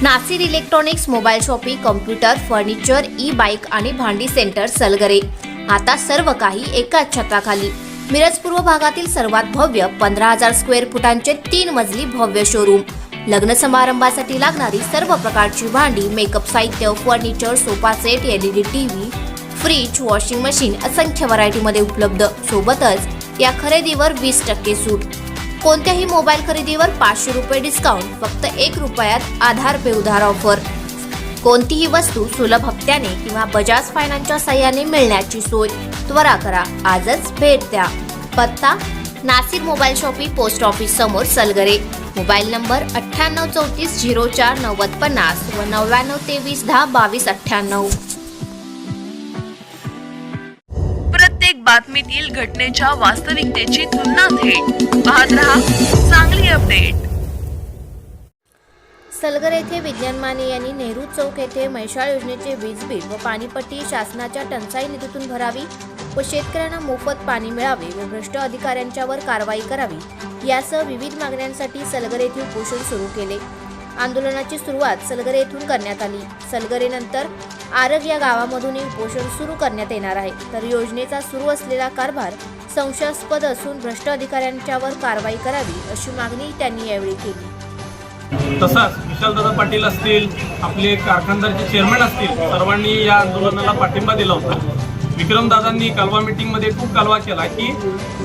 Nasir electronics, mobile shopping, computer, furniture, E bike आणि भांडी centre Salgare. आता सर्व काही एकाच छताखाली. मिरज पूर्व भागातील सर्वात भव्य 15,000 स्क्वेअर फुटांचे 3 मजली भव्य शोरूम. लग्न समारंभासाठी लागणारी सर्व प्रकारची भांडी, मेकअप साहित्य, furniture, sofa set, LED TV, fridge, washing machine असंख्य व्हरायटीमध्ये उपलब्ध. सोबतच या खरेदीवर 20% सूट. कोणत्याही मोबाईल खरेदीवर 500 रुपये डिस्काउंट. फक्त 1 रुपयात आधार पे उधार ऑफर. कोणतीही वस्तू सुलभ हप्त्याने किंवा बजाज फायनान्सच्या साहाय्याने मिळण्याची सोय. त्वरा करा, आजच भेट द्या. पत्ता: Nasir mobile shopping, post office समोर, सलगरे. मोबाईल नंबर 9834 04 90 50 व 9923 10 22 98. प्रत्येक बातमीतील घटनेच्या वास्तविकतेची तुलना थेट पाहत रहा चांगली अपडेट. सलगर येथे विज्ञान माने यांनी नेहरू चौक येथे म्हैसाळ योजनेचे वीज बिल व पाणीपट्टी शासनाच्या टंचाई निधीतून भरावी व शेतकऱ्यांना मोफत पाणी मिळावे व भ्रष्ट अधिकाऱ्यांच्यावर कारवाई करावी यासह विविध मागण्यांसाठी सलगर येथे उपोषण सुरू केले. आंदोलनाची सुरुवात सलगर येथून करण्यात आली. सलगरेनंतर आरग या गावामधूनही उपोषण सुरू करण्यात येणार आहे. तर योजनेचा सुरू असलेला कारभार संशयास्पद असून भ्रष्ट अधिकाऱ्यांच्यावर कारवाई करावी अशी मागणी त्यांनी यावेळी केली. तसाच विशालदादा पाटील असतील, आपले कारखानदारचे चेअरमॅन असतील, सर्वांनी या आंदोलनाला पाठिंबा दिला होता. विक्रमदादांनी कालवा मीटिंगमध्ये खूप कालवा केला की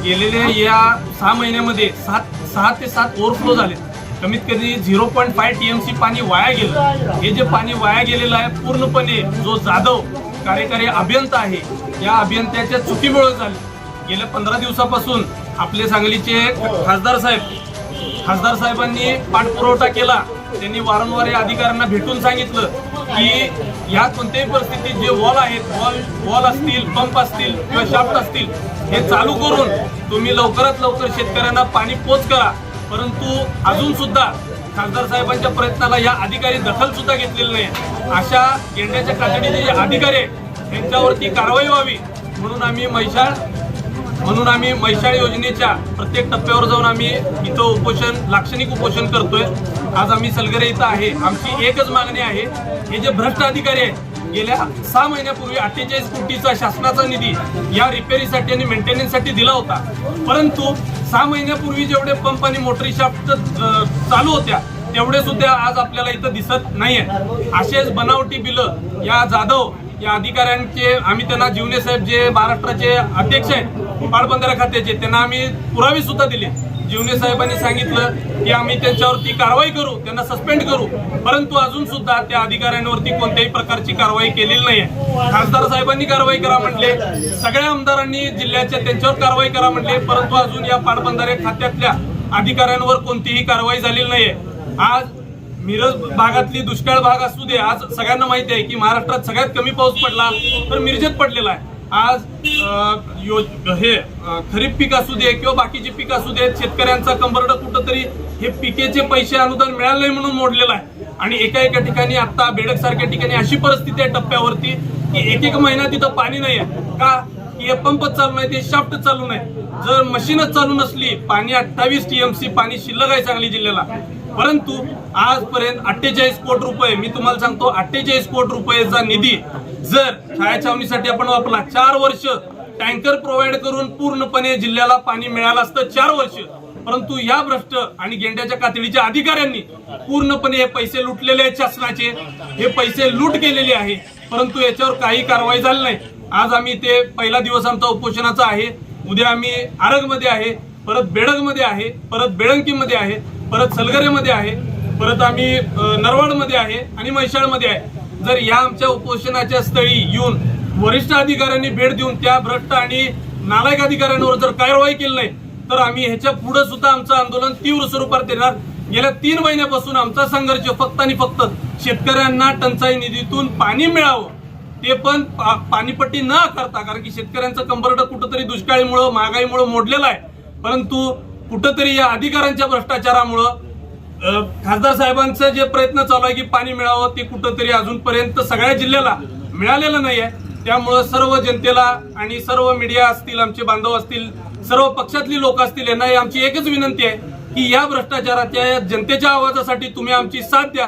गेलेल्या या 6 महिन्यामध्ये 6 ते 7 ओव्हरफ्लो झाले. कमीत कमी 0.5 TMC पाणी वाया गेलं. हे जे पाणी वाया गेलेलं आहे पूर्णपणे जो जाधव कार्यकारी अभियंता आहे या अभियंत्याच्या चुकीमुळे झाले. गेल्या 15 दिवसापासून आपले सांगलीचे खासदार साहेबांनी पाठपुरवठा केला. त्यांनी वारंवार या अधिकाऱ्यांना भेटून सांगितलं की या कोणत्याही परिस्थितीत जे वॉल आहेत, वॉल असतील, पंप असतील किंवा शाफ्ट असतील, हे चालू करून तुम्ही लवकरात लवकर शेतकऱ्यांना पाणी पोच करा. परंतु अजून सुद्धा खासदार साहेबांच्या प्रयत्नाला या अधिकारी दखल सुद्धा घेतलेली नाही. अशा गेंड्याच्या कातडीचे जे अधिकारी आहेत त्यांच्यावरती कारवाई व्हावी म्हणून आम्ही म्हैसाळ योजनेच्या प्रत्येक टप्प्यावर जाऊन आम्ही इथं लाक्षणिक उपोषण करतोय. आज आम्ही सलगरे इथं आहे. आमची एकच मागणी आहे, हे जे भ्रष्ट अधिकारी आहेत गेल्या 6 महिन्यापूर्वी 48 कोटीचा शासनाचा निधी या रिपेरीसाठी आणि मेंटेनन्ससाठी दिला होता. परंतु 6 महिन्यापूर्वी जेवढे पंप आणि मोटरी शाफ्ट चालू होत्या तेवढे सुद्धा आज आपल्याला इथं दिसत नाहीये. असेच बनावटी बिलं या जाधव या अधिकाऱ्यांचे आम्ही त्यांना जीवने साहेब जे महाराष्ट्राचे अध्यक्ष आहेत पाटबंधारा खात्याचे, त्यांना आम्ही पुरावे सुद्धा दिले. जीवने साहेबांनी सांगितलं की आम्ही त्यांच्यावरती कारवाई करू, त्यांना सस्पेंड करू. परंतु अजून सुद्धा त्या अधिकाऱ्यांवरती कोणत्याही प्रकारची कारवाई केलेली नाहीये. खासदार साहेबांनी कारवाई करा म्हटले, सगळ्या आमदारांनी जिल्ह्याच्या त्यांच्यावर कारवाई करा म्हटले, परंतु अजून या पाटबंधारे खात्यातल्या अधिकाऱ्यांवर कोणतीही कारवाई झालेली नाहीये. आज मिरज भागातली दुष्काळ भाग असू दे, आज सगळ्यांना माहिती आहे की महाराष्ट्रात सगळ्यात कमी पाऊस पडला तर मिरजेत पडलेला आहे. आज खरीप पीक असू दे किंवा बाकीचे पीक असू दे, शेतकऱ्यांचा कंबरडा कुठंतरी हे पिकेचे पैसे अनुदान मिळाले नाही म्हणून मोडलेलं आहे. आणि एका ठिकाणी आता बेडक सारख्या ठिकाणी अशी परिस्थिती आहे टप्प्यावरती की एक महिना तिथं पाणी नाही आहे. का की हे पंपच चालू नाही, ते शाफ्ट चालू नाही. जर मशीनच चालू नसली, पाणी 28 TMC पाणी शिल्लक आहे सांगली जिल्ह्याला. परंतु आजपर्यंत 48 कोटी रुपये, मी तुम्हाला सांगतो 48 कोटी रुपयेचा निधी जर छायाछावणीसाठी आपण वापरला, 4 वर्ष टँकर प्रोव्हाइड करून पूर्णपणे जिल्ह्याला पाणी मिळालं असतं, 4 वर्ष. परंतु या भ्रष्ट आणि गेंड्याच्या कातडीच्या अधिकाऱ्यांनी पूर्णपणे हे पैसे लुटलेले आहेत शासनाचे, हे पैसे लूट केलेले आहे. परंतु याच्यावर काही कारवाई झाली नाही. आज आम्ही ते पहिला दिवस आमचा उपोषणाचा आहे. उद्या आम्ही आरगमध्ये आहे, परत बेडगमध्ये आहे, परत बेळंकीमध्ये आहे, परत सलगरेमध्ये आहे, परत आम्ही नरवाडमध्ये आहे आणि म्हैसाळमध्ये आहे. जर या आमच्या उपोषणाच्या स्थळी येऊन वरिष्ठ अधिकाऱ्यांनी भेट देऊन त्या भ्रष्ट आणि नालायक अधिकाऱ्यांवर जर कारवाई केली नाही तर आम्ही ह्याच्या पुढे सुद्धा आमचं आंदोलन तीव्र स्वरूपात येणार. गेल्या 3 महिन्यापासून आमचा संघर्ष फक्त आणि फक्त शेतकऱ्यांना टंचाई निधीतून पाणी मिळावं, ते पण पाणीपट्टी न करता, कारण की शेतकऱ्यांचं कंबरडं कुठंतरी दुष्काळीमुळं महागाईमुळं मोडलेलं आहे. परंतु कुठंतरी या अधिकाऱ्यांच्या भ्रष्टाचारामुळं खासदार साहेबांचा जे प्रयत्न चालू आहे की पाणी मिळावं, ते कुठंतरी अजूनपर्यंत सगळ्या जिल्ह्याला मिळालेलं नाही आहे. त्यामुळं सर्व जनतेला आणि सर्व मीडिया असतील, आमचे बांधव असतील, सर्व पक्षातली लोक असतील, यांना आमची एकच विनंती आहे की या भ्रष्टाचाराच्या जनतेच्या आवाजासाठी तुम्ही आमची साथ द्या.